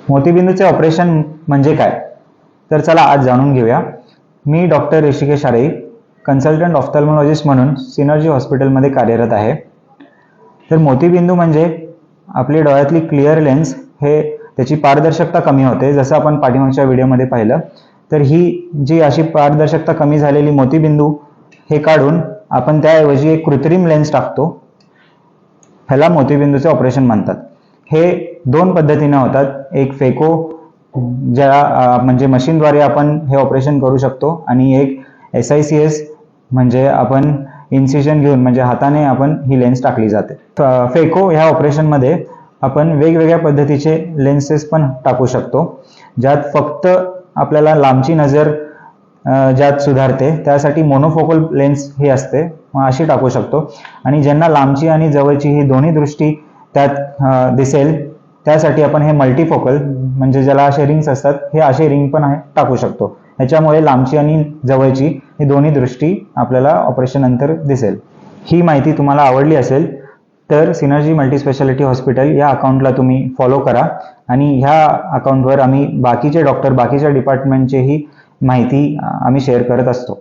मोतीबिंदूचे operation म्हणजे काय? तर चला आज जाणून घेऊया. मी डॉक्टर ऋषिकेश आरे, कन्सल्टंट ऑफ्थॅल्मॉलॉजिस्ट म्हणून सिनर्जी हॉस्पिटलमध्ये कार्यरत आहे. तर मोतीबिंदू म्हणजे आपली डोळ्यातली क्लिअर लेन्स, हे त्याची पारदर्शकता कमी होते. जसं आपण पाठीमागच्या व्हिडिओमध्ये पाहिलं, तर ही जी अशी पारदर्शकता कमी झालेली मोतीबिंदू हे काढून आपण त्याऐवजी एक कृत्रिम लेन्स टाकतो. ह्याला मोतीबिंदूचे ऑपरेशन म्हणतात. हे दोन पद्धतीने होतात. एक फेको, ज्या म्हणजे मशीनद्वारे आपण हे ऑपरेशन करू शकतो, आणि एक SICS म्हणजे आपण इन्सिजन घेऊन म्हणजे हाताने आपण ही लेन्स टाकली जाते. फेको ह्या ऑपरेशनमध्ये आपण वेगवेगळ्या पद्धतीचे लेन्सेस पण टाकू शकतो, ज्यात फक्त आपल्याला लांबची नजर ज्यात सुधारते त्यासाठी मोनोफोकल लेन्स ही असते, अशी टाकू शकतो. आणि ज्यांना लांबची आणि जवळची ही दोन्ही दृष्टी त्यात दिसेल त्यासाठी आपण हे मल्टीफोकल म्हणजे ज्याला असे रिंग्स असतात, हे असे रिंग पण टाकू शकतो. ह्याच्यामुळे लांबची आणि जवळची ही दोन्ही दृष्टी आपल्याला ऑपरेशन नंतर दिसेल. ही माहिती तुम्हाला आवडली असेल तर सिनर्जी मल्टीस्पेशालिटी हॉस्पिटल या अकाउंटला तुम्ही फॉलो करा, आणि ह्या अकाउंटवर आम्ही बाकीचे डॉक्टर, बाकीच्या डिपार्टमेंटचेही माहिती आम्ही शेअर करत असतो.